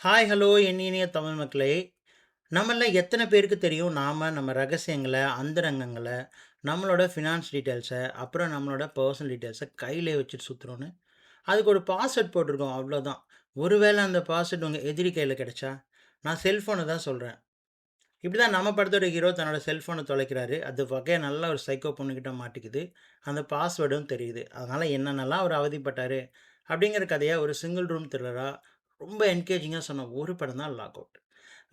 Hi hello என் இனிய தமிழ் மக்களே. நம்மள எத்தனை பேருக்கு தெரியும் நம்ம ரகசியங்கள, அந்தரங்கங்கள, நம்மளோட ஃபினான்ஸ் டீட்டெயில்ஸ, அப்புறம் நம்மளோட பெர்சனல் டீட்டெயில்ஸ கையிலே வச்சுட்டு சுத்துறோம்ன்னு. அதுக்கு ஒரு பாஸ்வேர்ட் போட்டிருக்கோம் அவ்வளோதான். ஒருவேளை அந்த பாஸ்வேர்ட் உங்க எதிரி கையில கிடைச்சா, நான் செல்ஃபோன தான் சொல்றேன். இப்படிதான் நம்ம படத்தோட ஹீரோ தன்னோட செல்ஃபோன தொலைக்கிறாரு. அது வகையா நல்ல ஒரு சைக்கோ பொண்ணுகிட்ட மாட்டிக்குது. அந்த பாஸ்வேர்டும் தெரியுது. அதனால என்னென்னலாம் அவர் அவதிப்பட்டாரு, அப்படிங்கிற கதைய ஒரு சிங்கிள் ரூம் த்ரில்லரா ரொம்ப என்கேஜிங்கா சொன்ன ஒரு படம் தான் lock out.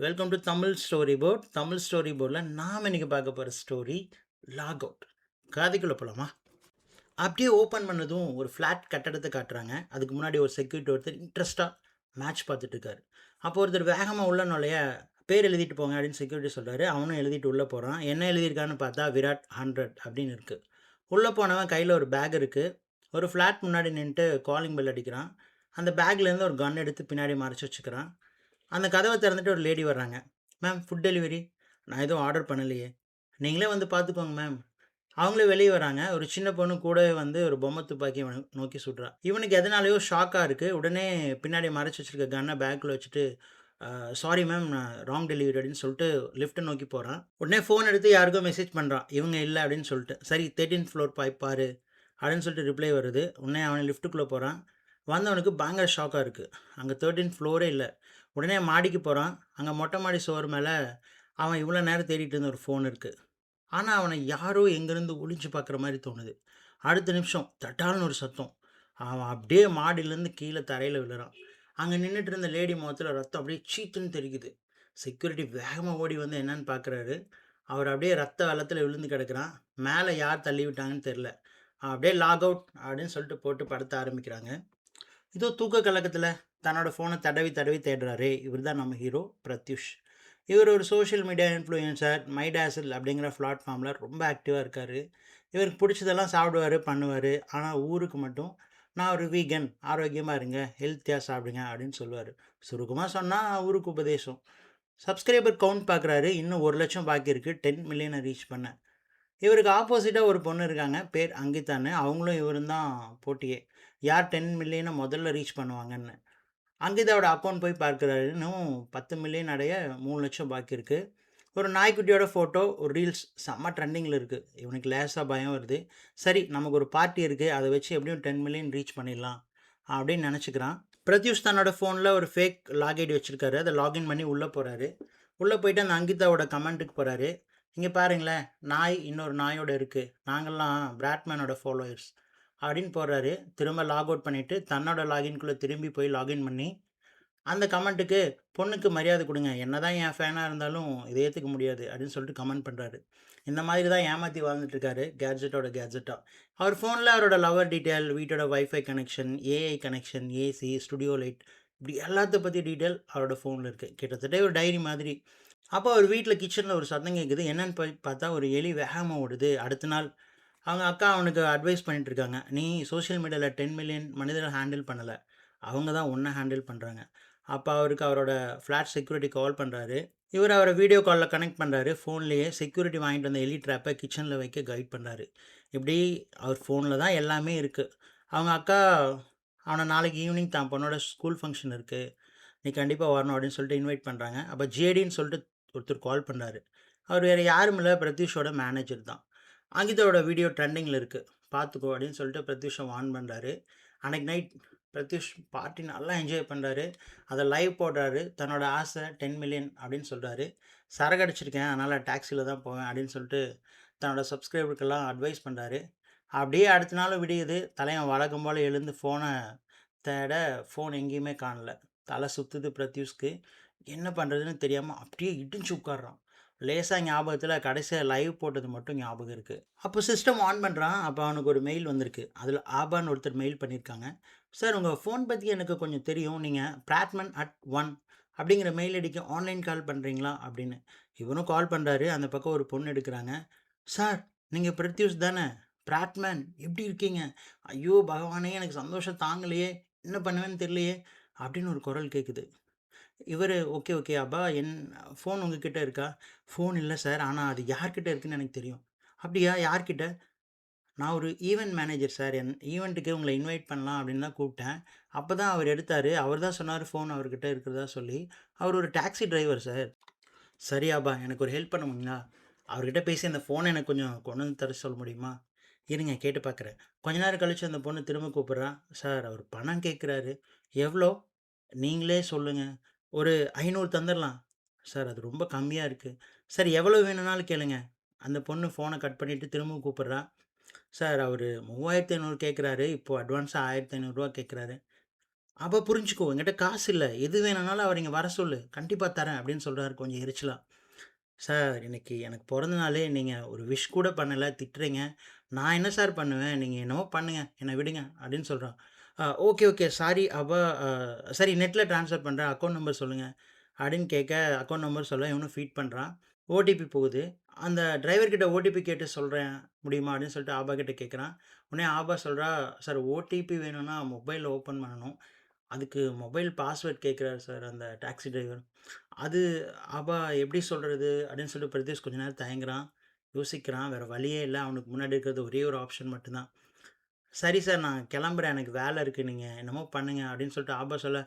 Welcome to Tamil story board. Tamil story போர்டில் நாம இன்னைக்கு பார்க்க போகிற ஸ்டோரி லாக் அவுட். கதைக்குள்ள போலாமா? அப்படியே ஓப்பன் பண்ணதும் ஒரு ஃப்ளாட் கட்டடத்தை காட்டுறாங்க. அதுக்கு முன்னாடி ஒரு செக்யூரிட்டி ஒருத்தர் இன்ட்ரெஸ்ட்டாக மேட்ச் பார்த்துட்டு இருக்காரு. அப்போ ஒருத்தர் வேகமாக உள்ள நுழைய பேர் எழுதிட்டு போங்க அப்படின்னு செக்யூரிட்டி சொல்கிறாரு. அவனும் எழுதிட்டு உள்ளே போகிறான். என்ன எழுதியிருக்கான்னு பார்த்தா விராட் 100 அப்படின்னு இருக்குது. உள்ளே போனவன் கையில் ஒரு பேக் இருக்குது. ஒரு ஃப்ளாட் முன்னாடி நின்றுட்டு காலிங் பெல் அடிக்கிறான். அந்த பேக்லேருந்து ஒரு கன் எடுத்து பின்னாடி மறைச்சி வச்சுக்கிறான். அந்த கதவை திறந்துட்டு ஒரு லேடி வர்றாங்க. Ma'am food delivery. நான் எதுவும் ஆர்டர் பண்ணலையே. நீங்களே வந்து பார்த்துக்கோங்க மேம். அவங்களே வெளியே வராங்க. ஒரு சின்ன பொண்ணு கூடவே வந்து ஒரு பொம்மை துப்பாக்கி இவன நோக்கி சுடுறா. இவனுக்கு எதனாலயோ ஷாக்கா இருக்கு. உடனே பின்னாடி மறைச்சு வச்சிருக்க கன்ன பேக்குள்ள வச்சுட்டு, சாரி மேம் நான் ராங் டெலிவரி அப்படின்னு சொல்லிட்டு லிஃப்ட்ட நோக்கி போறான். உடனே ஃபோன் எடுத்து யாருக்கோ மெசேஜ் பண்றான். இவங்க இல்ல அப்படின்னு சொல்லிட்டு. சரி 13த் ஃப்ளோர் போய் பாரு அப்படின்னு சொல்லிட்டு ரிப்ளை வருது. உடனே அவன் லிஃப்ட்டுக்குள்ள போறான். வந்தவனுக்கு பயங்கர ஷாக்கா இருக்கு. அங்க 13த் ஃப்ளோரே இல்ல. உடனே மாடிக்கு போறான். அங்க மொட்டை மாடி சுவர் மேல அவன் இவ்வளோ நேரம் தேடிட்டு இருந்த ஒரு ஃபோன் இருக்கு. ஆனா, அவன யாரோ எங்கேருந்து ஒளிஞ்சு பார்க்குற மாரி தோணுது. அடுத்த நிமிஷம் தடால்னு ஒரு சத்தம். அவன் அப்படியே மாடியிலேருந்து கீழ தரையில விழுறான். அங்க நின்னுட்டு இருந்த லேடி முகத்துல ரத்தம் அப்படியே சீத்துன்னு தெறிக்குது. செக்யூரிட்டி வேகமா ஓடி வந்து என்னன்னு பார்க்குறாரு. அவர் அப்படியே ரத்த வெள்ளத்துல விழுந்து கிடக்குறான். மேல யார் தள்ளி விட்டாங்கன்னு தெரியல. அப்படியே லாக் அவுட் அப்படின்னு சொல்லிட்டு போட்டு படுத்த ஆரம்பிக்கிறாங்க. ஏதோ தூக்க கலக்கத்துல தன்னோட ஃபோன தடவி தடவி தேடுறாரே, இவர் தான் நம்ம ஹீரோ பிரத்யூஷ். இவர் ஒரு சோஷியல் மீடியா இன்ஃப்ளூயன்சர் மைடாசில் அப்படிங்கிற பிளாட்ஃபார்மில் ரொம்ப ஆக்டிவாக இருக்கார். இவருக்கு பிடிச்சதெல்லாம் சாப்பிடுவார் பண்ணுவார். ஆனால் ஊருக்கு மட்டும் நான் ஒரு வீகன் ஆரோக்கியமாக இருங்க ஹெல்த்தியாக சாப்பிடுங்க அப்படின்னு சொல்லுவார். சுருக்கமாக சொன்னால் ஊருக்கு உபதேசம். சப்ஸ்கிரைபர் கவுண்ட் பார்க்குறாரு. இன்னும் 1,00,000 பாக்கி இருக்குது 10 மில்லியனை ரீச் பண்ண. இவருக்கு ஆப்போசிட்டாக ஒரு பொண்ணு இருக்காங்க. பேர் அங்கிதான்னு. அவங்களும் இவரும் தான் போட்டியே. யார் 10 மில்லியனை முதல்ல ரீச் பண்ணுவாங்கன்னு. அங்கிதாவோட அக்கவுண்ட் போய் பார்க்குறாரு. இன்னும் 10 மில்லியன் அடைய 3,00,000 பாக்கி இருக்குது. ஒரு நாய்க்குட்டியோட ஃபோட்டோ, ஒரு ரீல்ஸ் செம்ம ட்ரெண்டிங்கில இருக்குது. இவனுக்கு லேசாக பயம் வருது. சரி நமக்கு ஒரு பார்ட்டி இருக்குது. அதை வச்சு எப்படியும் 10 மில்லியன் ரீச் பண்ணிடலாம் அப்படின்னு நினச்சிக்கிறான். பிரத்யூஷ் தன்னோட ஃபோனில் ஒரு ஃபேக் லாக் ஐடி வச்சுருக்காரு. அதை லாகின் பண்ணி உள்ளே போகிறாரு. உள்ளே போயிட்டு அந்த அங்கிதாவோட கமெண்ட்டுக்கு போகிறாரு. இங்கே பாருங்களேன், நாய் இன்னொரு நாயோட இருக்குது. நாங்கள்லாம் பிராட்மேனோட ஃபாலோயர்ஸ் அப்படின்னு போடுறாரு. திரும்ப லாக் அவுட் பண்ணிவிட்டு தன்னோட லாகின்குள்ளே திரும்பி போய் லாகின் பண்ணி அந்த கமெண்ட்டுக்கு பொண்ணுக்கு மரியாதை கொடுங்க, என்னதான் என் ஃபேனாக இருந்தாலும் இதை ஏற்றுக்க முடியாது அப்படின்னு சொல்லிட்டு கமெண்ட் பண்ணுறாரு. இந்த மாதிரி தான் ஏமாற்றி வாழ்ந்துட்டுருக்காரு கேட்ஜெட்டோட கேட்ஜெட்டாக. அவர் ஃபோனில் அவரோட லவர் டீட்டெயில், வீட்டோட wifi connection, AI connection, AC, studio light, இப்படி எல்லாத்த பற்றி டீட்டெயில் அவரோட ஃபோனில் இருக்குது. கிட்டத்தட்ட ஒரு டைரி மாதிரி. அப்போ அவர் வீட்டில் கிச்சனில் ஒரு சத்தம் கேட்குது. என்னன்னு போய் பார்த்தா ஒரு எலி வேகமாக ஓடுது. அடுத்த நாள் அவங்க அக்கா அவனுக்கு அட்வைஸ் பண்ணிட்டு இருக்காங்க. நீ சோஷியல் மீடியாவில் 10 மில்லியன் மனிதர்கள் ஹேண்டில் பண்ணலை, அவங்க தான் உன்னை ஹேண்டில் பண்ணுறாங்க. அப்போ அவருக்கு அவரோட ஃப்ளாட் செக்யூரிட்டி கால் பண்ணுறாரு. இவர் அவரை வீடியோ காலில் கனெக்ட் பண்ணுறாரு. ஃபோன்லேயே செக்யூரிட்டி வாங்கிட்டு வந்த எலி ட்ராப்பை கிச்சனில் வைக்க கைட் பண்ணுறாரு. இப்படி அவர் ஃபோனில் தான் எல்லாமே இருக்குது. அவங்க அக்கா அவனை நாளைக்கு ஈவினிங் தான் பொண்ணோட ஸ்கூல் ஃபங்க்ஷன் இருக்குது, நீ கண்டிப்பாக வரணும் அப்படின்னு சொல்லிட்டு இன்வைட் பண்ணுறாங்க. அப்போ ஜேடின்னு சொல்லிட்டு ஒருத்தர் கால் பண்ணார். அவர் வேறு யாரும் இல்லை, பிரத்யூஷோட மேனேஜர் தான். அங்கிதோட வீடியோ ட்ரெண்டிங்கில் இருக்குது, பார்த்துக்கோ அப்படின்னு சொல்லிட்டு பிரத்யூஷை வார்ன் பண்ணுறாரு. அன்றைக்கி நைட் பிரத்யூஷ் பார்ட்டி நல்லா என்ஜாய் பண்ணுறாரு. அதை லைவ் போடுறாரு. தன்னோட ஆசை 10 மில்லியன் அப்படின்னு சொல்கிறாரு. சரக்கு அடிச்சிருக்கேன், அதனால் டாக்ஸியில் தான் போவேன் அப்படின்னு சொல்லிட்டு தன்னோட சப்ஸ்கிரைபருக்கெல்லாம் அட்வைஸ் பண்ணுறாரு. அப்படியே அடுத்த நாள் விடியுது. தலைவன் வழக்கம் போல் எழுந்து ஃபோனை தேட ஃபோன் எங்கேயுமே காணல. தலை சுற்றுது பிரத்யூஷ்க்கு. என்ன பண்ணுறதுன்னு தெரியாமல் அப்படியே இடிஞ்சு உட்கார்றான். லேசாக ஞாபகத்தில் கடைசியாக லைவ் போட்டது மட்டும் ஞாபகம் இருக்குது. அப்போ சிஸ்டம் ஆன் பண்ணுறான். அப்போ அவனுக்கு ஒரு மெயில் வந்திருக்கு. அதில் ஆபான்னு ஒருத்தர் மெயில் பண்ணியிருக்காங்க. சார் உங்கள் ஃபோன் பற்றி எனக்கு கொஞ்சம் தெரியும், நீங்கள் pratman@1 அப்படிங்கிற மெயில் ஐடிக்கு ஆன்லைன் கால் பண்ணுறீங்களா அப்படின்னு. இவனும் கால் பண்ணுறாரு. அந்த பக்கம் ஒரு பொண்ணு எடுக்கிறாங்க. சார் நீங்கள் பிரத்யூஷ் தானே? பிராட்மேன் எப்படி இருக்கீங்க? ஐயோ பகவானே, எனக்கு சந்தோஷம் தாங்கலையே, என்ன பண்ணுவேன்னு தெரியலையே அப்படின்னு ஒரு குரல் கேட்குது. இவர் ஓகே ஓகே அப்பா, என் ஃபோன் உங்ககிட்ட இருக்கா? ஃபோன் இல்லை சார், ஆனால் அது யார்கிட்ட இருக்குன்னு எனக்கு தெரியும். அப்படியா, யார்கிட்ட? நான் ஒரு ஈவென்ட் மேனேஜர் சார். ஈவென்ட்டுக்கு உங்கள இன்வைட் பண்ணலாம் அப்படின்னு தான் கூப்பிட்டேன். அப்ப தான் அவர் எடுத்தாரு. அவர் தான் சொன்னாரு ஃபோன் அவர்கிட்ட இருக்கிறதா சொல்லி. அவர் ஒரு டாக்ஸி டிரைவர் சார். சரி ஆபா, எனக்கு ஒரு ஹெல்ப் பண்ண முடியுங்களா? அவர்கிட்ட பேசி அந்த ஃபோன எனக்கு கொஞ்சம் கொண்டு வந்து தர சொல்ல முடியுமா? இருங்க கேட்டு பார்க்குறேன். கொஞ்ச நேரம் கழிச்சு அந்த பொண்ணு திரும்ப கூப்பிடுறா. சார் அவர் பணம் கேட்குறாரு. எவ்வளோ? நீங்களே சொல்லுங்க. ஒரு 500 தந்துரலாம். சார் அது ரொம்ப கம்மியா இருக்கு. சரி எவ்வளோ வேணும்னாலும் கேளுங்க. அந்த பொண்ணு ஃபோன கட் பண்ணிட்டு திரும்பவும் கூப்பிடுறா. சார் அவரு 3500 கேட்குறாரு. இப்போ அட்வான்ஸா ரூ. 1500 கேட்குறாரு. அப்ப புரிஞ்சுக்கோ, என்கிட்ட காசு இல்ல. எது வேணும்னாலும் அவர இங்க வர சொல்லு. கண்டிப்பா தரேன் அப்படின்னு சொல்றாரு கொஞ்சம் எரிச்சலா. சார் இன்னைக்கு எனக்கு பொறந்த நாளு. நீங்க ஒரு விஷ் கூட பண்ணல. திட்டுறீங்க. நான் என்ன சார் பண்ணுவேன்? நீங்க என்னமோ பண்ணுங்க. என்ன விடுங்க அப்படின்னு சொல்றான். Okay, okay. சாரி. அ சரி நெட்ல ட்ரான்ஸ்ஃபர் பண்றேன். அக்கவுண்ட் நம்பர் சொல்லுங்க. அப்படின்னு கேட்க அக்கவுண்ட் நம்பர் சொல்ல இவனும் ஃபீட் பண்றான். ஓடிபி போகுது. அந்த டிரைவர் கிட்ட ஓடிபி கேட்டு சொல்றேன் முடியுமா? அப்படின்னு சொல்லிட்டு ஆபா கிட்ட கேட்குறான். உடனே ஆபா சொல்றா, சார் ஓடிபி வேணும்னா மொபைல்ல ஓப்பன் பண்ணணும். அதுக்கு மொபைல் பாஸ்வேர்ட் கேட்குறாரு சார் அந்த டாக்ஸி டிரைவர். அது அப்ப எப்படி சொல்றது? அப்படின்னு சொல்லிட்டு பிரதீஷ் கொஞ்ச நேரம் தயங்குறான். யோசிக்கிறான். வேற வழியே இல்ல. அவனுக்கு முன்னாடி இருக்கிறது ஒரே ஒரு ஆப்ஷன் மட்டும் தான். "சரி சார் நான் கிளம்புறேன். எனக்கு வேலை இருக்கு. நீங்க என்னமோ பண்ணுங்க." அப்படின்னு சொல்லிட்டு ஆபா சொல்ல,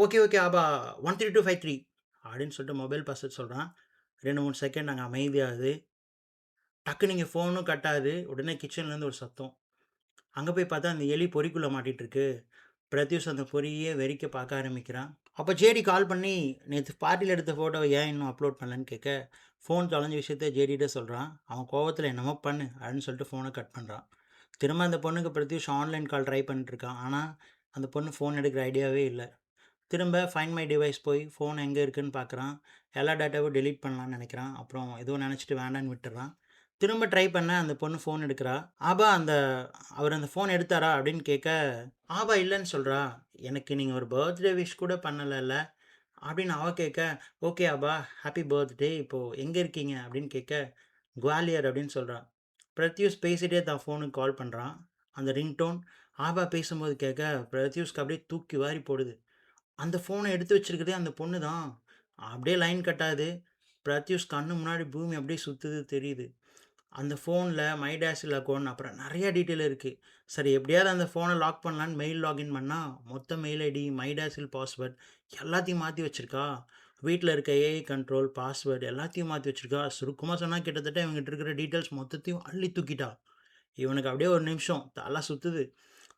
ஓகே, ஓகே ஆபா 132553" அப்படின்னு சொல்லிட்டு மொபைல் பாஸ்வேர்ட் சொல்றான். 2, 3 செகண்ட் அங்க அமைதியாகுது. டக்குனு இங்க ஃபோனும் கட் ஆகுது. உடனே கிச்சன்லேருந்து ஒரு சத்தம். அங்க போய் பார்த்தா அந்த எலி பொறிக்குள்ள மாட்டிட்டு இருக்கு. பிரத்யூஷ் அந்த பொறிய வெறிக்க பார்க்க ஆரம்பிக்கிறான். அப்ப ஜேடி கால் பண்ணி, "நேத்து பார்ட்டில எடுத்த ஃபோட்டோவ ஏன் இன்னும் அப்லோட் பண்ணலன்னு?" கேட்க, ஃபோன் தொலைஞ்ச விஷயத்த ஜேடிட்ட சொல்றான். அவன் கோவத்துல "என்னமோ பண்ணு" அப்படின்னு சொல்லிட்டு ஃபோன கட் பண்றான். திரும்ப அந்த பொண்ணுக்கு பிரத்யூஷ் ஆன்லைன் கால் ட்ரை பண்ணிட்டு இருக்கான். ஆனா, அந்த பொண்ணு ஃபோன் எடுக்கிற ஐடியாவே இல்ல. திரும்ப ஃபைண்ட் மை டிவைஸ் போய் ஃபோன் எங்க இருக்குன்னு பார்க்குறான். எல்லா டேட்டாவும் டெலீட் பண்ணலான்னு நெனைக்கிறான். அப்புறம் ஏதோ நெனச்சுட்டு வேண்டான்னு விட்டுர்றான். திரும்ப ட்ரை பண்ண அந்த பொண்ணு ஃபோன் எடுக்கிறா. "ஆபா அவர் அந்த ஃபோன் எடுத்தாரா?" அப்படின்னு கேட்க, ஆபா இல்லன்னு சொல்றா. "எனக்கு நீங்க ஒரு பர்த்டே விஷ் கூட பண்ணலல்ல?" அப்படின்னு அவ கேட்க, "ஓகே ஆபா, ஹேப்பி பர்த்டே. இப்போ எங்க இருக்கீங்க?" அப்படின்னு கேட்க, "குவாலியர்" அப்படின்னு சொல்றா. பிரத்யூஷ் பேசிட்டே தான் ஃபோனுக்கு கால் பண்றான். அந்த ரிங்டோன் ஆபா பேசும்போது கேட்க, பிரத்யூஷ்க்கு அப்படியே தூக்கி வாரி போடுது. அந்த ஃபோன எடுத்து வச்சிருக்கிறதே அந்த பொண்ணு தான். அப்படியே லைன் கட் ஆகுது. பிரத்யூஷ் கண்ணு முன்னாடி பூமி அப்படியே சுத்துது தெரியுது. அந்த ஃபோன்ல மைடாஸில் அக்கவுண்ட் அப்புறம் நெறைய டீட்டெயில் இருக்கு. சரி எப்படியாவது அந்த ஃபோன லாக் பண்ணலான்னு மெயில் லாகின் பண்ணா, மொத்த மெயில் ஐடி, மைடாஸில் பாஸ்வேர்ட் எல்லாத்தையும் மாத்தி வச்சிருக்கா. வீட்ல இருக்க ஏஐ கண்ட்ரோல், பாஸ்வேர்ட் எல்லாத்தையும் மாத்தி வச்சிருக்கா. சுருக்கமா சொன்னா கிட்டத்தட்ட இவன்கிட்ட இருக்கிற டீட்டெயில்ஸ் மொத்தத்தையும் அள்ளி தூக்கிட்டா. இவனுக்கு அப்படியே ஒரு நிமிஷம் தல சுத்துது.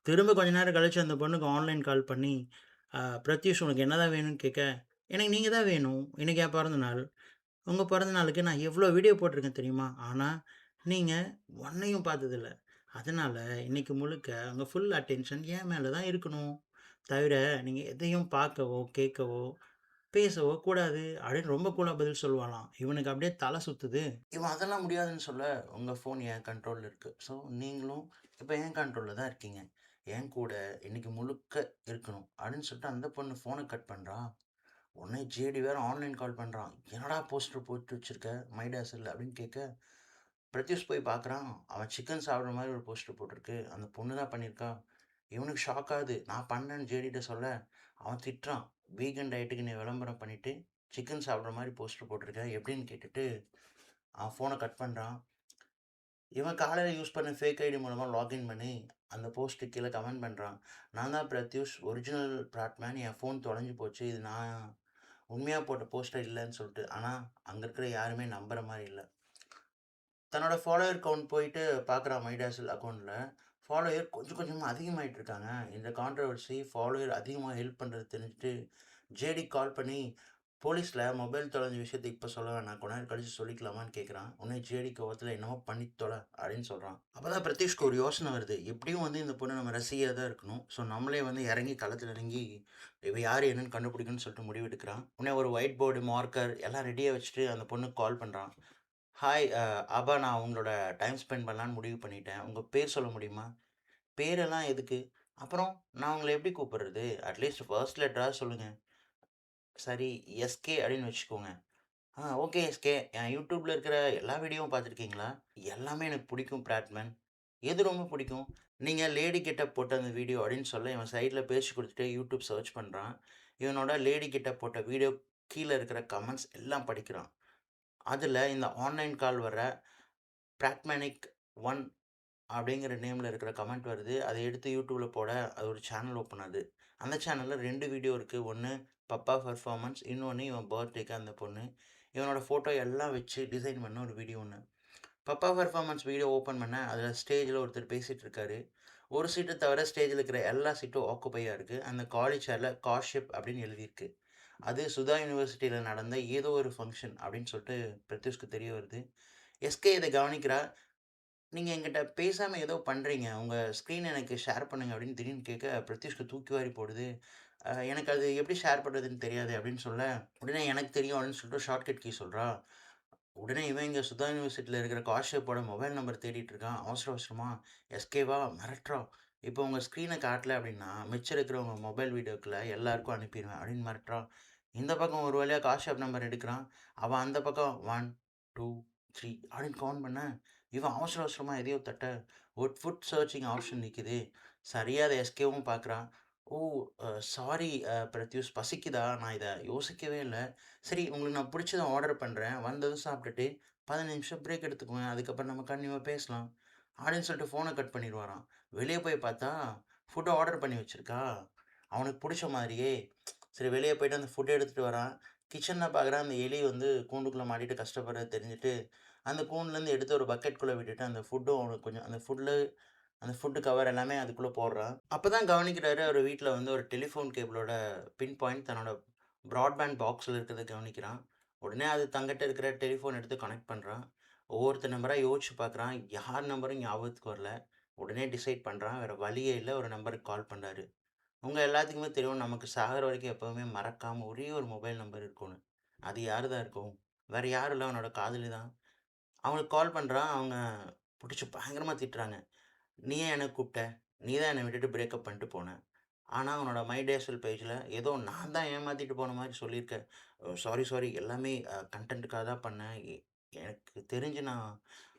திரும்ப கொஞ்ச நேரம் கழிச்சு அந்த பொண்ணுக்கு ஆன்லைன் கால் பண்ணி, "பிரத்யூஷ் உனக்கு என்னதான் வேணும்னு?" கேட்க, "எனக்கு நீங்க தான் வேணும். இன்னைக்கு என் பிறந்த நாள். உங்க பிறந்த நாளுக்கு நான் எவ்வளோ வீடியோ போட்டிருக்கேன் தெரியுமா? ஆனா, நீங்க ஒண்ணையும் பார்த்ததில்ல. அதனால இன்னைக்கு முழுக்க உங்க ஃபுல் அட்டென்ஷன் என் மேல தான் இருக்கணும். தவிர நீங்க எதையும் பார்க்கவோ, கேட்கவோ, பேசவோ கூடாது." அப்படின்னு ரொம்ப கூலா பதில் சொல்லுவாளாம். இவனுக்கு அப்படியே தல சுத்துது. இவன் அதெல்லாம் முடியாதுன்னு சொல்ல, "உங்க ஃபோன் என் கண்ட்ரோல்ல இருக்கு. ஸோ நீங்களும் இப்ப என் கண்ட்ரோல்ல தான் இருக்கீங்க. என் கூட இன்னைக்கு முழுக்க இருக்கணும்." அப்படின்னு சொல்லிட்டு அந்த பொண்ணு ஃபோன கட் பண்றா. உடனே ஜேடி வேற ஆன்லைன் கால் பண்றான். "என்னடா போஸ்டர் போட்டு வச்சிருக்க? மைடாஸில்" அப்படின்னு கேட்க, பிரத்யூஷ் போய் பார்க்குறான். அவன் சிக்கன் சாப்பிடுற மாதிரி ஒரு போஸ்டர் போட்டிருக்கு. அந்த பொண்ணு தான் பண்ணியிருக்கா. இவனுக்கு ஷாக் ஆகுது. நான் பண்ணேன்னு ஜேடிட்ட சொல்ல, அவன் திட்டுறான். "வீகன் டயட்டுக்கு நீ விளம்பரம் பண்ணிட்டு, சிக்கன் சாப்பிடுற மாதிரி போஸ்டர் போட்டிருக்க. எப்படின்னு?" கேட்டுட்டு அவன் ஃபோனை கட் பண்ணுறான். இவன் காலையில யூஸ் பண்ண ஃபேக் ஐடி மூலமா லாகின் பண்ணி, அந்த போஸ்ட்டுக்கு கீழ கமெண்ட் பண்றான். "நான் தான் பிரத்யூஷ். Original Bradman. என் ஃபோன் தொலைஞ்சு போச்சு. இது நான் உண்மையா போட்ட போஸ்டர் இல்லன்னு" சொல்லிட்டு. ஆனா, அங்க இருக்கிற யாருமே நம்புற மாரி இல்ல. தன்னோட ஃபாலோவர் கவுண்ட் போயிட்டு பார்க்குறான் மைடாஸில் அக்கவுண்ட்ல. ஃபாலோயர் கொஞ்சம் கொஞ்சமா அதிகமாயிட்டு இருக்காங்க. இந்த கான்ட்ரோவர்சி ஃபாலோயர் அதிகமா ஹெல்ப் பண்றது தெரிஞ்சுட்டு, ஜேடி கால் பண்ணி, போலீஸ்ல மொபைல் தொலைஞ்ச விஷயத்த இப்ப சொல்ல வேணாம். கொஞ்ச நேரம் கழிச்சு சொல்லிக்கலாமான்னு கேட்குறான். உடனே ஜேடி கோவத்துல "என்னமோ பண்ணி தொல" அப்படின்னு சொல்றான். அப்பதான் பிரத்யூஷ்க்கு ஒரு யோசனை வருது. எப்படியும் வந்து இந்த பொண்ணு நம்ம ரசிகையா தான் இருக்கணும். ஸோ நம்மளே வந்து இறங்கி களத்துல இறங்கி, இவ யாரு என்னன்னு கண்டுபிடிக்கணும்னு சொல்லிட்டு முடிவு எடுக்கிறான். உடனே ஒரு ஒயிட் போர்டு, மார்க்கர் எல்லாம் ரெடியா வச்சுட்டு அந்த பொண்ணுக்கு கால் பண்றான். "ஹாய் ஆபா, நான் உங்களோட டைம் ஸ்பெண்ட் பண்ணலான்னு முடிவு பண்ணிட்டேன். உங்க பேர் சொல்ல முடியுமா?" "பேரெல்லாம் எதுக்கு? அப்புறம் நான் உங்கள எப்படி கூப்பிடுறது? அட்லீஸ்ட் ஃபர்ஸ்ட் லெட்டராவது சொல்லுங்க." "சரி, எஸ்கே அப்படின்னு வச்சுக்கோங்க." Okay SK. என் யூடியூப்ல இருக்கிற எல்லா வீடியோவும் பார்த்துருக்கீங்களா?" "எல்லாமே எனக்கு பிடிக்கும் பிராட்மேன்." "எது ரொம்ப பிடிக்கும்?" "நீங்க லேடி கெட்டப் போட்ட அந்த வீடியோ" அப்படின்னு சொல்ல, இவன் சைட்ல பேச்சு கொடுத்துட்டே யூடியூப் சர்ச் பண்றான். இவனோட லேடி கெட்டப் போட்ட வீடியோ கீழ இருக்கிற கமெண்ட்ஸ் எல்லாம் படிக்கிறான். அதுல இந்த ஆன்லைன் கால் வர பிராக்மேனிக் 1 அப்படிங்கிற நேமில் இருக்கிற கமெண்ட் வருது. அதை எடுத்து யூடியூப்ல போட அது ஒரு சேனல் ஓப்பன் ஆகுது. அந்த சேனலில் 2 வீடியோ இருக்குது. ஒன்று பப்பா பெர்ஃபார்மன்ஸ், இன்னொன்று இவன் பர்த்டேக்கு அந்த பொண்ணு. இவனோட ஃபோட்டோ எல்லாம் வச்சு டிசைன் பண்ண ஒரு வீடியோ ஒன்று. பப்பா பெர்ஃபார்மன்ஸ் வீடியோ ஓப்பன் பண்ண அதில் ஸ்டேஜில் ஒருத்தர் பேசிகிட்டு இருக்காரு. ஒரு சீட்டை தவிர ஸ்டேஜில் இருக்கிற எல்லா சீட்டும் ஆக்குப்பையாக இருக்குது. அந்த காலி சேரில் காஷ்யப் அப்படின்னு எழுதியிருக்கு. அது சுதா யூனிவர்சிட்டியில் நடந்த ஏதோ ஒரு ஃபங்க்ஷன் அப்படின்னு சொல்லிட்டு பிரத்யூஷ்க்கு தெரிய வருது. எஸ்கே இதை கவனிக்கிறா. நீங்க என்கிட்ட பேசாம ஏதோ பண்றீங்க. உங்க ஸ்க்ரீன் எனக்கு ஷேர் பண்ணுங்க அப்படின்னு திடீர்னு கேட்க, பிரத்யூஷ்க்கு தூக்கி வாரி போடுது. எனக்கு அது எப்படி ஷேர் பண்றதுன்னு தெரியாது அப்படின்னு சொல்ல, உடனே எனக்கு தெரியும் அப்படின்னு சொல்லிட்டு ஷார்ட்கட் கீ சொல்றா. உடனே இவன் இங்க சுதா யூனிவர்சிட்டியில இருக்கிற காஷ்யப்போட மொபைல் நம்பர் தேடிட்டு இருக்கான். அவசர அவசரமா எஸ்கேவா மிரட்டுறான். இப்போ உங்க ஸ்க்ரீனை காட்டல அப்படின்னா, மிச்சம் இருக்கிற உங்க மொபைல் வீடியோக்கள எல்லாருக்கும் அனுப்பிருவேன் அப்படின்னு மிரட்டுறான். இந்த பக்கம் ஒரு வழியா காஷ்யப் நம்பர் எடுக்கிறான். அவன் அந்த பக்கம் 1, 2, 3 அப்படின்னு கவுண்ட் பண்ண, இவன் அவசர அவசரமா எதையோ தட்ட, ஒரு ஃபுட் சர்ச்சிங் ஆப்ஷன் நிக்குது. சரியா அத எஸ்கேவும் பார்க்குறான். ஓ! சாரி பிரத்யூஷ் பசிக்குதா? நான் இத யோசிக்கவே இல்ல. சரி உங்களுக்கு நான் பிடிச்சத ஆர்டர் பண்றேன். வந்ததும் சாப்பிட்டுட்டு 15 நிமிஷம் பிரேக் எடுத்துக்குவேன். அதுக்கப்புறம் நம்ம கன்டினியூவா பேசலாம். அப்படின்னு சொல்லிட்டு ஃபோன கட் பண்ணிருவாராம். வெளிய போய் பார்த்தா, ஃபுட் ஆர்டர் பண்ணி வச்சிருக்கா. அவனுக்கு புடிச்ச மாதிரியே. சரி வெளிய போயிட்டு அந்த ஃபுட் எடுத்துட்டு வரான். கிச்சன்ல பார்க்குறான் அந்த எலி வந்து கூண்டுக்குள்ள மாட்டிட்டு கஷ்டப்படுறது தெரிஞ்சுட்டு, அந்த கூண்டுலேருந்து எடுத்து ஒரு பக்கெட்குள்ள விட்டுட்டு, அந்த ஃபுட்டும் அவனுக்கு கொஞ்சம் அந்த ஃபுட் கவர் எல்லாமே அதுக்குள்ள போடுறான். அப்பதான் கவனிக்கிறாரு, அவரு வீட்ல வந்து ஒரு டெலிஃபோன் கேபிளோட பின் பாயிண்ட் தன்னோட பிராட்பேண்ட் பாக்ஸ்ல இருக்கிறத கவனிக்கிறான். உடனே அது தங்கிட்ட இருக்கிற டெலிஃபோன் எடுத்து கனெக்ட் பண்றான். ஒவ்வொருத்தர் நம்பரா யோசிச்சு பார்க்குறான். யார் நம்பரும் ஞாபகத்துக்கு வரல. உடனே டிசைட் பண்றான். வேற வழியே இல்ல. ஒரு நம்பருக்கு கால் பண்றாரு. உங்க எல்லாத்துக்குமே தெரியும், நமக்கு சாகுற வரைக்கும் எப்பவுமே மறக்காம ஒரே ஒரு மொபைல் நம்பர் இருக்கும்னு. அது யாருதான் இருக்கும்? வேற யாரும் இல்ல, அவனோட காதலி தான். அவங்களுக்கு கால் பண்றான். அவங்க புடிச்சு பயங்கரமா திட்டுறாங்க. "நீ ஏன் என்ன கூப்பிட்ட? நீ தான் என்ன விட்டுட்டு பிரேக்கப் பண்ணிட்டு போன. ஆனா, உன்னோட மை டேஸ்ஃபுல் பேஜ்ல ஏதோ நான் தான் ஏமாத்திட்டு போன மாரி சொல்லியிருக்க. சாரி, சாரி எல்லாமே கன்டென்ட்டுக்காக தான் பண்ணேன். எனக்கு தெரிஞ்சு நான்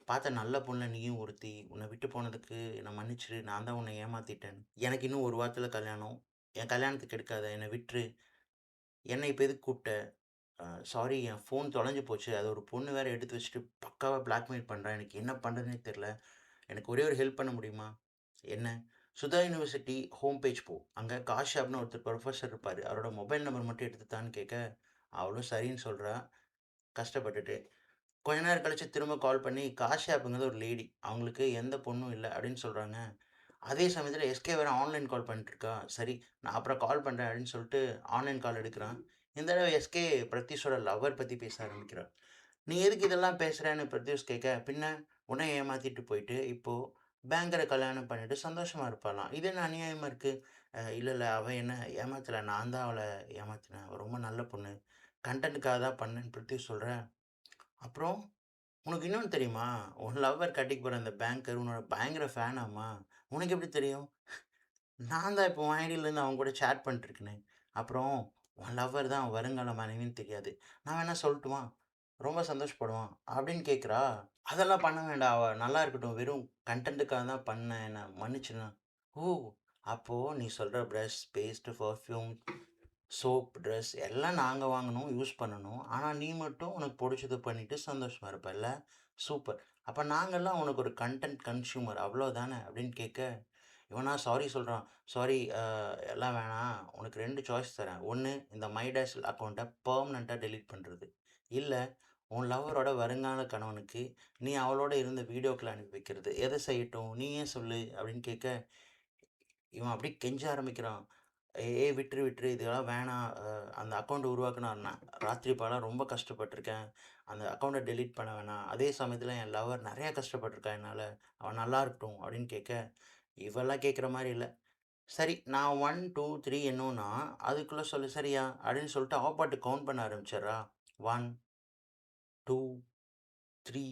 பார்த்த நல்ல பொண்ணுல நீயும் ஒருத்தி. உன்ன விட்டு போனதுக்கு என்ன மன்னிச்சிடு. நான் தான் உன்ன ஏமாத்திட்டேன். எனக்கு இன்னும் 1 வாரத்துல கல்யாணம். என் கல்யாணத்துக்கு எடுக்காத. என்ன விட்டுரு. என்ன இப்ப எதுக்கு கூப்பிட்ட? சாரி என் ஃபோன் தொலைஞ்சு போச்சு. அத ஒரு பொண்ணு வேற எடுத்து வச்சுட்டு பக்காவா பிளாக்மெயில் பண்றா. எனக்கு என்ன பண்றதுன்னே தெரியல. எனக்கு ஒரே ஒரு ஹெல்ப் பண்ண முடியுமா? என்ன? சுதா யுனிவர்சிட்டி ஹோம் பேஜ் போ. அங்க காஷ்யாப்னு ஒருத்தர் புரொஃபசர் இருப்பாரு. அவரோட மொபைல் நம்பர் மட்டும் எடுத்து தான்னு கேட்க, அவளும் சரின்னு சொல்றா, கஷ்டப்பட்டுட்டு. கொஞ்ச நேரம் கழிச்சு திரும்ப கால் பண்ணி, காஷ்யாப்ங்கிறது ஒரு லேடி. அவங்களுக்கு எந்த பொண்ணும் இல்ல அப்படின்னு சொல்றாங்க. அதே சமயத்துல எஸ்கே வேற ஆன்லைன் கால் பண்ணிட்டுருக்கா. சரி, நான் அப்புறம் கால் பண்றேன் அப்படின்னு சொல்லிட்டு ஆன்லைன் கால் எடுக்குறான். இந்த தடவ எஸ்கே பிரத்யூஷோட லவ்வர் பத்தி பேச ஆரம்பிக்கிறான். "நீ எதுக்கு இதெல்லாம் பேசுறன்னு?" பிரத்யூஷ் கேட்க, "பின்ன உன்ன ஏமாத்திட்டு போயிட்டு, இப்போ பேங்கர கல்யாணம் பண்ணிட்டு சந்தோஷமா இருப்பாளாம். இது என்ன அநியாயமா இருக்கு?" இல்ல, இல்ல. அவ என்ன ஏமாத்தல. நான் தான் அவள ஏமாத்தினேன். அவ ரொம்ப நல்ல பொண்ணு. கன்டென்ட்க்காக தான் பண்ணேன்னு" பிரத்யூஷ் சொல்ற. "அப்புறம் உனக்கு இன்னொன்னு தெரியுமா? உன் லவ்வர் கட்டிக்க போற அந்த பேங்கர் உன்னோட பயங்கர ஃபேனாமா? உனக்கு எப்படி தெரியும்?" "நான் தான் இப்போ உன் ஐடியிலேருந்து அவன் கூட சேட் பண்ணிட்டுருக்கேனே." "அப்புறம் உன் லவ்வர் தான் அவன் வருங்கால மனைவின்னு தெரியாது. நான் வேணா சொல்லட்டுமா? ரொம்ப சந்தோஷப்படுவான்." அப்படின்னு கேட்குறா. "அதெல்லாம் பண்ண வேண்டாம். அவ நல்லா இருக்கட்டும். வெறும் கன்டென்ட்டுக்காக தான் பண்ணேன். என்ன மன்னிச்சிடுனா." "ஓ! அப்போ நீ சொல்ற brush, paste, perfume, soap, dress எல்லாம் நாங்க வாங்கணும், யூஸ் பண்ணணும். ஆனா நீ மட்டும் உனக்கு புடிச்சத பண்ணிட்டு சந்தோஷமா இருப்பல்ல? சூப்பர். அப்ப நாங்கலாம் உனக்கு ஒரு கன்டென்ட் கன்சியூமர் அவ்வளோதானே?" அப்படின்னு கேட்க, இவனா சாரி சொல்றான். "சாரி எல்லாம் வேணாம். உனக்கு 2 சாய்ஸ் தரேன். ஒண்ணு இந்த மைடாஸ் அக்கவுண்ட்ட பெர்மனன்ட்டா டெலீட் பண்றது. இல்ல உன் லவ்வரோட வருங்கால கணவனுக்கு நீ அவளோட இருந்த வீடியோக்கள அனுப்பி வைக்கிறது. எத செய்யட்டும்? நீயே சொல்லு." அப்படின்னு கேட்க, இவன் அப்படியே கெஞ்ச ஆரம்பிக்கிறான். "ஏய் விட்டுரு, விட்டுரு. இதெல்லாம் வேணாம். அந்த அக்கவுண்ட் உருவாக்குன ராத்திரி பகலா ரொம்ப கஷ்டப்பட்டுருக்கேன். அந்த அக்கவுண்ட்ட டெலீட் பண்ண வேணாம். அதே சமயத்தில என் லவர் நெறையா கஷ்டப்பட்டுருக்கா என்னால. அவ நல்லா இருக்கட்டும்." அப்படின்னு கேட்க, இவெல்லாம் கேட்குற மாரி இல்ல. சரி நான் 1, 2, 3 எண்ணுவேன்னா, அதுக்குள்ள சொல்லு சரியா? அப்படின்னு சொல்லிட்டு அவ பாட்டுக்கு கவுண்ட் பண்ண ஆரம்பிச்சுர்றா. 1, 2, 3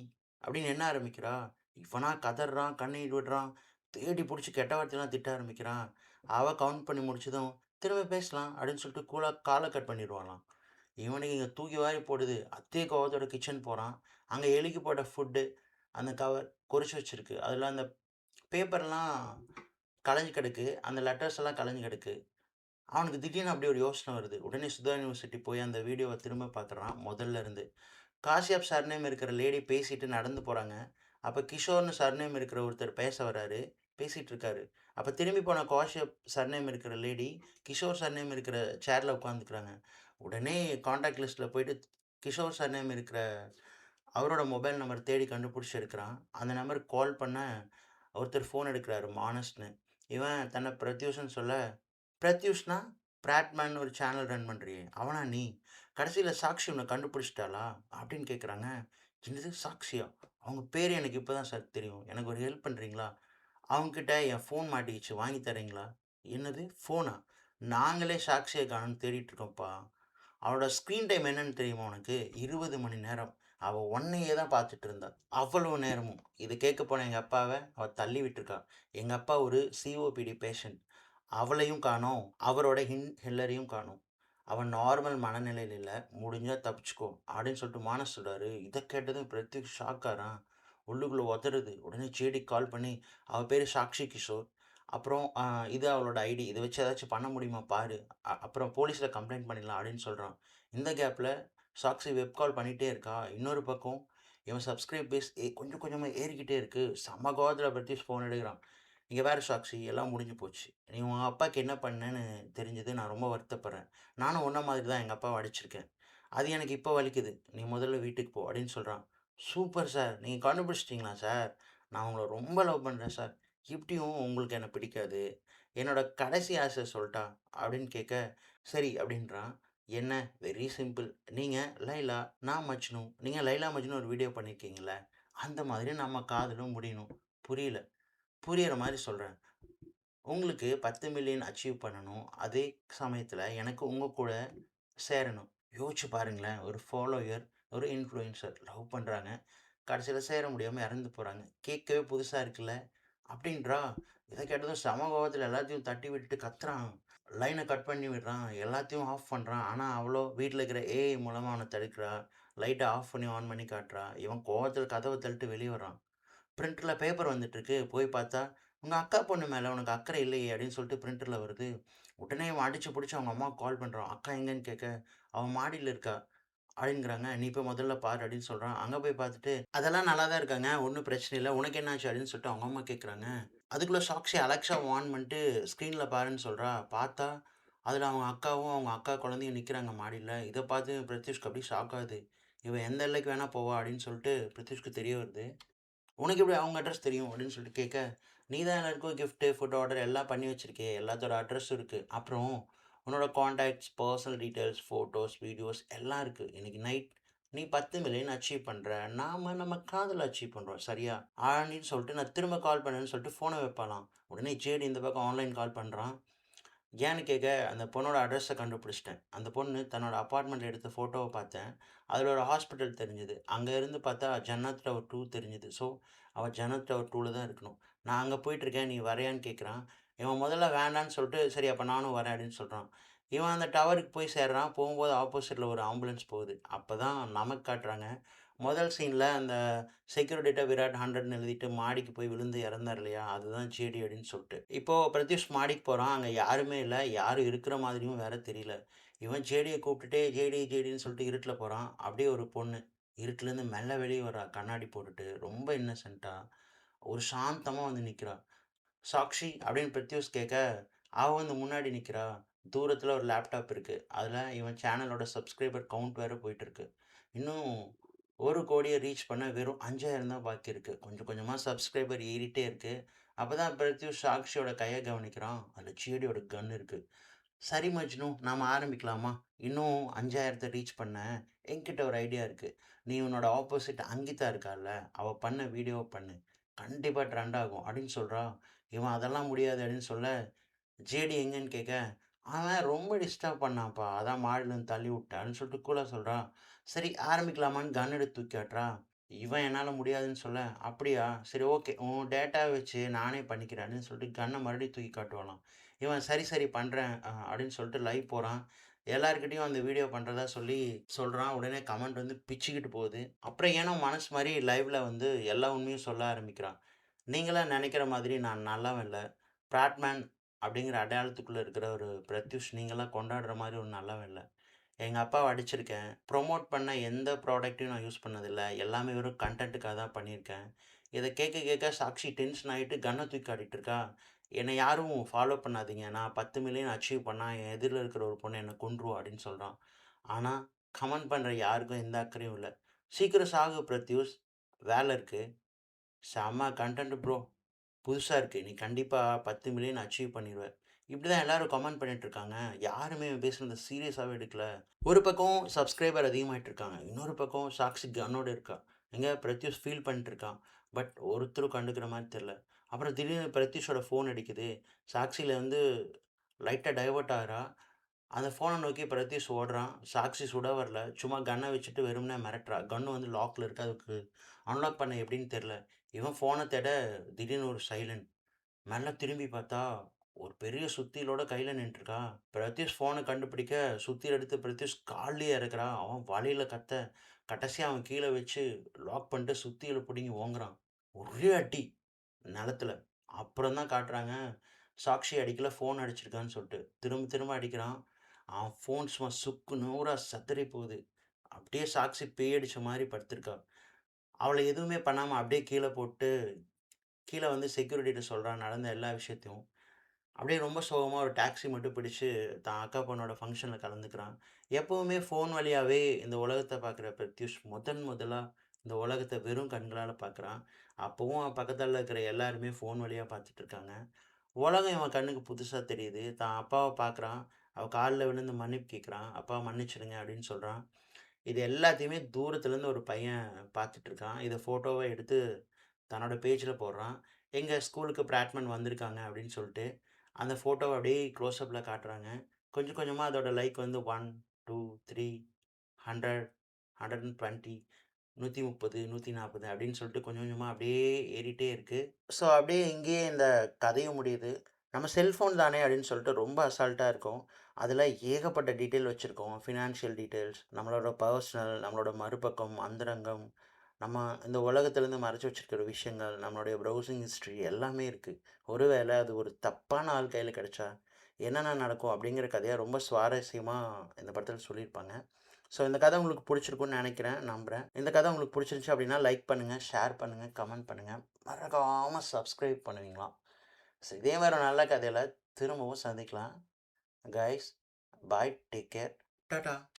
அப்படின்னு எண்ண ஆரம்பிக்கிறா. இவனா கதர்றான், கண்ணீர் விடுறான். தேடி புடிச்சு கெட்ட வார்த்தைலாம் திட்ட ஆரம்பிக்கிறான். அவ கவுண்ட் பண்ணி முடிச்சதும், "திரும்ப பேசலாம்" அப்படின்னு சொல்லிட்டு கூலா கால கட் பண்ணிருவாளாம். இவனுக்கு இங்க தூக்கி வாரி போடுது. அதே கோவத்தோட கிச்சன் போறான். அங்க எலிக்கு போட்ட ஃபுட்டு, அந்த கவர் கொறிச்சு வச்சிருக்கு. அதுல அந்த பேப்பர்லாம் கலைஞ்சு கிடக்கு. அந்த லெட்டர்ஸ் எல்லாம் கலைஞ்சு கிடக்கு. அவனுக்கு திடீர்னு அப்படி ஒரு யோசனை வருது. உடனே சுதா யுனிவர்சிட்டி போய் அந்த வீடியோவ திரும்ப பார்க்குறான், முதல்ல இருந்து. காசியாப் சர்நேம் இருக்கிற லேடி பேசிட்டு நடந்து போறாங்க. அப்ப கிஷோர்ன்னு சர்நேம் இருக்கிற ஒருத்தர் பேச வராரு. பேசிட்டு இருக்காரு. அப்ப திரும்பி போன கௌஷிக் சர்நேம் இருக்கிற லேடி, கிஷோர் சர்நேம் இருக்கிற சேர்ல உட்காந்துக்கிறாங்க. உடனே கான்டாக்ட் லிஸ்ட்ல போயிட்டு கிஷோர் சர்நேம் இருக்கிற அவரோட மொபைல் நம்பர் தேடி கண்டுபிடிச்சு எடுக்கிறான். அந்த நம்பருக்கு கால் பண்ண ஒருத்தர் ஃபோன் எடுக்கிறாரு மானஸ்ன்னு. இவன் தன்னை பிரத்யூஷ்ன்னு சொல்ல, "பிரத்யூஷ்னா? பிராட்மேன் ஒரு சேனல் ரன் பண்றியே, அவனா நீ? கடைசியில சாக்ஷி உன்னை கண்டுபிடிச்சிட்டாளா?" அப்படின்னு கேட்குறாங்க. "என்னது சாக்ஷியா? அவங்க பேர் எனக்கு இப்போ தான் சார் தெரியும். எனக்கு ஒரு ஹெல்ப் பண்ணுறீங்களா? அவங்ககிட்ட என் ஃபோன் மாட்டிக்கிச்சு வாங்கி தர்றீங்களா?" "என்னது ஃபோனா? நாங்களே சாக்ஷிய காணோம்னு தேடிட்டு இருக்கோம்ப்பா. அவளோட ஸ்க்ரீன் டைம் என்னன்னு தெரியுமா உனக்கு? 20 மணி நேரம். அவ உன்னையே தான் பார்த்துட்டு இருந்தா. அவ்வளோ நேரமும்." இத கேட்க போன எங்க அப்பாவ அவ தள்ளி விட்டுருக்கா. எங்க அப்பா ஒரு சிஓபிடி பேஷண்ட். அவளையும் காணோம், அவரோட ஹில்லரையும் காணோம். அவ நார்மல் மனநிலையில இல்ல. முடிஞ்சா தப்பிச்சுக்கோ அப்படின்னு சொல்லிட்டு மானஸ் சொல்றாரு. இத கேட்டதும் பிரத்யூஷ் ஷாக் ஆறான். உள்ளுக்குள்ள உதறுது. உடனே ஜேடிக்கு கால் பண்ணி, அவ பேரு சாக்ஷி கிஷோர். அப்புறம் இது அவளோட ஐடி. இத வச்சு ஏதாச்சும் பண்ண முடியுமா பாரு. அப்புறம் போலீஸ்ல கம்ப்ளைண்ட் பண்ணிடலாம் அப்படின்னு சொல்றான். இந்த கேப்ல சாக்ஷி வெப் கால் பண்ணிட்டே இருக்கா. இன்னொரு பக்கம் இவன் சப்ஸ்கிரைப் பேஸ் கொஞ்சம் கொஞ்சமா ஏறிக்கிட்டே இருக்கு. செம்ம கோவத்துல பிரத்யூஷ் ஃபோன் எடுக்குறான். "இங்க பாரு சாக்ஷி, எல்லாம் முடிஞ்சு போச்சு. நீ உன் அப்பாக்கு என்ன பண்ணேன்னு தெரிஞ்சது நான் ரொம்ப வருத்தப்படுறேன். நானும் உன்ன மாதிரி தான் எங்க அப்பாவ அடிச்சிருக்கேன். அது எனக்கு இப்போ வலிக்குது. நீ முதல்ல வீட்டுக்கு போ" அப்படின்னு சொல்றான். "Super sir. நீங்க கண்டுபிடிச்சிட்டீங்களா சார்? நான் உங்கள ரொம்ப லவ் பண்றேன் சார். இப்படியும் உங்களுக்கு என்ன பிடிக்காது. என்னோட கடைசி ஆசை சொல்லட்டா?" அப்படின்னு கேட்க, "சரி" அப்படின்றான். "என்ன?" "Very simple. நீங்க லைலா, நான் மஜ்னு. நீங்க லைலா மஜ்னு ஒரு வீடியோ பண்ணியிருக்கீங்கல்ல, அந்த மாதிரி நம்ம காதலும் முடியணும்." "புரியல." "புரியிற மாரி சொல்றேன். உங்களுக்கு 10,000,000 அச்சீவ் பண்ணணும். அதே சமயத்துல எனக்கு உங்க கூட சேரணும்." யோசிச்சு பாருங்களேன். ஒரு ஃபாலோயர், ஒரு இன்ஃப்ளூயன்சர் லவ் பண்றாங்க. கடைசியில சேர முடியாம இறந்து போறாங்க. கேட்கவே புதுசா இருக்குல்ல? அப்படின்றா. இத கேட்டதும் செம கோவத்துல எல்லாத்தையும் தட்டி விட்டுட்டு கத்துறான். லைன கட் பண்ணி விடுறான். எல்லாத்தையும் ஆஃப் பண்றான். ஆனா அவளோ வீட்ல இருக்கிற ஏஐ மூலமா அவன தடுக்கிறா. லைட்ட ஆஃப் பண்ணி, ஆன் பண்ணி காட்டுறா. இவன் கோவத்துல கதவ தள்ளிட்டு வெளிய வர்றான். பிரிண்டர்ல பேப்பர் வந்துட்டுருக்கு. போய் பார்த்தா, "உங்க அக்கா பொண்ணு மேல உனக்கு அக்கறை இல்லையே!" அப்படின்னு சொல்லிட்டு பிரிண்டர்ல வருது. உடனே இவன் அடிச்சு புடிச்சு அவங்க அம்மாவுக்கு கால் பண்றான். "அக்கா எங்கன்னு?" கேட்க, "அவ மாடியில இருக்கா" அப்படிங்கிறாங்க. "நீ போய் முதல்ல பாரு" அப்படின்னு சொல்றான். அங்க போய் பார்த்துட்டு, "அதெல்லாம் நல்லா தான் இருக்காங்க. ஒண்ணும் பிரச்சனை இல்ல. உனக்கு என்னாச்சு?" அப்படின்னு சொல்லிட்டு அவங்க அம்மா கேட்குறாங்க. அதுக்குள்ள சாக்ஷி அலெக்ஸாவ ஆன் பண்ணிட்டு, "ஸ்க்ரீன்ல பாருன்னு" சொல்றா. பார்த்தா, அதுல அவங்க அக்காவும், அவங்க அக்கா குழந்தையும் நிக்கிறாங்க மாடியில. இத பார்த்து பிரித்திஷ்க்கு அப்படியே ஷாக் ஆகுது. "இவ எந்த எல்லைக்கு வேணா போவா" அப்படின்னு சொல்லிட்டு பிரித்திஷ்க்கு தெரிய வருது. "உனக்கு எப்படி அவங்க அட்ரஸ் தெரியும்?" அப்படின்னு சொல்லிட்டு கேட்க, "நீ தான் எல்லாருக்கும் கிஃப்ட், ஃபுட் ஆர்டர் எல்லாம் பண்ணி வச்சிருக்கியே! எல்லாத்தோட அட்ரஸும் இருக்கு. அப்புறம் உன்னோட contacts, personal details, photos, videos எல்லாம் இருக்கு. இன்னைக்கு நைட் நீ 10,000,000 அச்சீவ் பண்ற. நாம நம்ம காதல அச்சீவ் பண்றோம். சரியா?" அப்படின்னு சொல்லிட்டு நான் திரும்ப கால் பண்ணேன்னு சொல்லிட்டு ஃபோன வைப்பாளாம். உடனே ஜேடி இந்த பக்கம் ஆன்லைன் கால் பண்றான். ஏன்னு கேட்க, அந்த பொண்ணோட அட்ரஸ கண்டுபிடிச்சுட்டேன். அந்த பொண்ணு தன்னோட அபார்ட்மெண்ட்ல எடுத்த ஃபோட்டோவ பார்த்தேன். அதுல ஒரு ஹாஸ்பிட்டல் தெரிஞ்சது. அங்க இருந்து பார்த்தா ஜன்னத் டவர் 2 தெரிஞ்சது. ஸோ, அவ ஜன்னத் டவர் 2ல தான் இருக்கணும். நான் அங்க போயிட்டுருக்கேன். நீ வர்றியான்னு கேட்குறான். இவன் முதல்ல வேண்டான்னு சொல்லிட்டு, "சரி அப்ப நானும் வரேன்" அப்படின்னு சொல்றான். இவன் அந்த டவருக்கு போய் சேர்றான். போகும்போது ஆப்போசிட்ல ஒரு ஆம்புலன்ஸ் போகுது. அப்பதான் நமக்கு காட்டுறாங்க. முதல் சீன்ல அந்த செக்யூரிட்டிட்ட விராட் 100ன்னு எழுதிட்டு மாடிக்கு போய் விழுந்து இறந்தார் இல்லையா? அதுதான் ஜேடி அப்படின்னு சொல்லிட்டு. இப்போ பிரத்யூஷ் மாடிக்கு போறான். அங்க யாருமே இல்ல. யாரும் இருக்கிற மாதிரியும் வேற தெரியல. இவன் ஜேடிய கூப்பிட்டுட்டே ஜேடி, ஜேடின்னு சொல்லிட்டு இருட்டுல போறான். அப்படியே ஒரு பொண்ணு இருட்டுலேருந்து மெல்ல வெளிய வரா. கண்ணாடி போட்டுட்டு. ரொம்ப இன்னசென்ட்டா. ஒரு சாந்தமா வந்து நிக்கிறா. "சாக்ஷி" அப்படின்னு பிரத்யூஷ் கேட்க, அவ வந்து முன்னாடி நிக்கிறா. தூரத்துல ஒரு லேப்டாப் இருக்கு. அதுல இவன் சேனலோட சப்ஸ்கிரைபர் கவுண்ட் வேற போயிட்டுருக்கு. இன்னும் 1,00,00,000 ரீச் பண்ண வெறும் 5,000 தான் பாக்கி இருக்கு. கொஞ்சம் கொஞ்சமா சப்ஸ்கிரைபர் ஏறிட்டே இருக்கு. அப்பதான் பிரத்யூஷ் சாக்ஷியோட கைய கவனிக்கிறான். அதுல ஜேடியோட கன் இருக்கு. "சரி மஜ்னு, நாம ஆரம்பிக்கலாமா? இன்னும் 5,000 ரீச் பண்ண என்கிட்ட ஒரு ஐடியா இருக்கு. நீ உன்னோட ஆப்போசிட் அங்கிதா இருக்கால்ல, அவ பண்ண வீடியோவ பண்ணு. கண்டிப்பா ட்ரெண்ட் ஆகும்" அப்படின்னு சொல்றா. இவன் "அதெல்லாம் முடியாது" அப்படின்னு சொல்ல, "ஜேடி எங்கன்னு?" கேட்க, "அவன் ரொம்ப டிஸ்டர்ப் பண்ணான்ப்பா. அதான் மாடிலருந்து தள்ளி விட்டேன்னு" சொல்லிட்டு கூலா சொல்றா. சரி ஆரம்பிக்கலாமான்னு கன் எடுத்து தூக்கி காட்டுறா. இவன் என்னால முடியாதுன்னு சொல்ல, "அப்படியா? சரி ஓகே. உன் டேட்டாவ வச்சு நானே பண்ணிக்கிறேன்" அப்படின்னு சொல்லிட்டு கன்ன மறுபடியும் தூக்கி காட்டுவானாம். இவன் "சரி, சரி பண்றேன்" அப்படின்னு சொல்லிட்டு லைவ் போறான். எல்லார்கிட்டயும் அந்த வீடியோ பண்றதா சொல்லி சொல்றான். உடனே கமெண்ட் வந்து பிச்சுக்கிட்டு போகுது. அப்புறம் ஏனோ மனசு மாரி லைவ்ல வந்து எல்லா உண்மையும் சொல்ல ஆரம்பிக்கிறான். "நீங்களா நெனைக்கிற மாதிரி நான் நல்லவன் இல்ல. பிராட்மேன் அப்படிங்கிற அடையாளத்துக்குள்ள இருக்கிற ஒரு பிரத்யூஷ் நீங்கலாம் கொண்டாடுற மாரி ஒரு நல்லவன் இல்ல. எங்க அப்பாவ அடிச்சிருக்கேன். ப்ரொமோட் பண்ண எந்த ப்ராடக்ட்டையும் நான் யூஸ் பண்ணதில்ல. எல்லாமே வெறும் கன்டென்ட்டுக்காக தான் பண்ணியிருக்கேன். இத கேட்க கேட்க சாக்ஷி டென்ஷன் ஆயிட்டு கன்ன தூக்கி காட்டிட்டு இருக்கா. "என்ன யாரும் ஃபாலோ பண்ணாதீங்க. நான் 10,000,000 அச்சீவ் பண்ணா என் எதிர்ல இருக்கிற ஒரு பொண்ணு என்ன கொன்றுவா" அப்படின்னு சொல்றான். ஆனா, கமெண்ட் பண்ற யாருக்கும் எந்த அக்கறையும் இல்ல. "சீக்கிரம் சாகு பிரத்யூஷ். வேல இருக்கு." செம்ம கன்டென்ட் ப்ரோ. புதுசா இருக்கு. நீ கண்டிப்பா 10,000,000 அச்சீவ் பண்ணிருவ. இப்படிதான் எல்லாரும் கமெண்ட் பண்ணிட்டு இருக்காங்க. யாருமே இவன் பேசுனத சீரியஸாவே எடுக்கல. ஒரு பக்கம் சப்ஸ்கிரைபர் அதிகமாயிட்டு இருக்காங்க. இன்னொரு பக்கம் சாக்ஷி கன்னோட இருக்கா. எங்க பிரத்யூஷ் ஃபீல் பண்ணிட்டு இருக்கான். பட் ஒருத்தரும் கண்டுக்கிற மாரி தெரியல. அப்புறம் திடீர்னு பிரத்யூஷோட ஃபோன் அடிக்குது. சாக்ஷில வந்து லைட்டா டைவர்ட் ஆகுறா. அந்த ஃபோன நோக்கி பிரத்யூஷ் ஓடுறான். சாக்ஷி சுட வரல. சும்மா கன்ன வச்சுட்டு வெறுமனே மிரட்டுறா. கன்னு வந்து லாக்ல இருக்கு. அதுக்கு அன்லாக் பண்ண எப்படின்னு தெரியல. இவன் ஃபோன தேட திடீர்னு ஒரு சைலன்ட். மெல்ல திரும்பி பார்த்தா, ஒரு பெரிய சுத்தியலோட கையில நின்னுட்டுருக்கா. பிரத்யூஷ் ஃபோன கண்டுபிடிக்க, சுத்தியல எடுத்து பிரத்யூஷ் கால்லயே இறக்குறான். அவன் வலியில கத்த, கடைசியா அவன் கீழ வச்சு லாக் பண்ணிட்டு சுத்தியல புடுங்கி ஓங்குறான். ஒரே அடி நெலத்துல. அப்புறம் தான் காட்டுறாங்க, சாக்ஷி அடிக்கல, ஃபோன் அடிச்சிருக்கான்னு சொல்ட்டு. திரும்ப திரும்ப அடிக்கிறான். அவன் ஃபோன் சும்மா சுக்கு நூறா சிதறி போகுது. அப்படியே சாக்ஷி பேய் அடிச்ச மாரி படுத்திருக்கா. அவள எதுவுமே பண்ணாம அப்படியே கீழ போட்டு, கீழ வந்து செக்யூரிட்டிட்ட சொல்றான் நடந்த எல்லா விஷயத்தையும். அப்படியே ரொம்ப சோகமா ஒரு டாக்ஸி மட்டும் பிடிச்சு, தான் அக்கா பொண்ணோட ஃபங்ஷன்ல கலந்துக்கிறான். எப்பவுமே ஃபோன் வழியாவே இந்த உலகத்த பார்க்குற பிரத்யூஷ் முதலா இந்த உலகத்த வெறும் கண்களால பார்க்குறான். அப்பவும் அவன் பக்கத்தால இருக்கிற எல்லாருமே ஃபோன் வழியா பார்த்துட்டு இருக்காங்க. உலகம் இவன் கண்ணுக்கு புதுசா தெரியுது. தான் அப்பாவ பார்க்குறான். அவ கால்ல விழுந்து மன்னிப்பு கேட்குறான். "அப்பா மன்னிச்சுடுங்க" அப்படின்னு சொல்றான். இது எல்லாத்தையுமே தூரத்துலேருந்து ஒரு பையன் பார்த்துட்டு இருக்கான். இத ஃபோட்டோவா எடுத்து தன்னோட பேஜ்ல போடுறான். எங்க ஸ்கூலுக்கு பிராட்மன் வந்திருக்காங்க அப்படின்னு சொல்லிட்டு. அந்த ஃபோட்டோவ அப்படியே க்ளோஸ் அப்ல காட்டுறாங்க. கொஞ்சம் கொஞ்சமா அதோட லைக் வந்து 1, 2, 3, 100, 120, 130, 140 அப்படின்னு சொல்லிட்டு கொஞ்சம் கொஞ்சமா அப்படியே ஏறிட்டே இருக்கு. ஸோ அப்படியே இங்கேயே இந்த கதையும் முடியுது. நம்ம செல்ஃபோன் தானே அப்படின்னு சொல்லிட்டு ரொம்ப அசால்ட்டா இருக்கோம். அதில ஏகப்பட்ட டீட்டெயில் வச்சிருக்கோம். ஃபினான்ஷியல் டீட்டெயில்ஸ், நம்மளோட பர்சனல், நம்மளோட மறுபக்கம், அந்தரங்கம், நம்ம இந்த உலகத்திலேருந்து மறைச்சு வச்சிருக்கிற விஷயங்கள், நம்மளுடைய ப்ரௌசிங் ஹிஸ்ட்ரி எல்லாமே இருக்கு. ஒருவேளை அது ஒரு தப்பான ஆள் கையில கிடைச்சா, என்னென்ன நடக்கும் அப்படிங்கிற கதைய ரொம்ப சுவாரஸ்யமா இந்த படத்தில சொல்லியிருப்பாங்க. ஸோ இந்த கதை உங்களுக்கு பிடிச்சிருக்கும்னு நினைக்கிறேன், நம்புறேன். இந்த கதை உங்களுக்கு பிடிச்சிருந்துச்சு அப்படின்னா லைக் பண்ணுங்க, ஷேர் பண்ணுங்க, கமெண்ட் பண்ணுங்க. மறக்காம சப்ஸ்கிரைப் பண்ணுவீங்களா? ஸோ இதே மாரி ஒரு நல்ல கதையில திரும்பவும் சந்திக்கலாம். Guys bye, take care, Tata.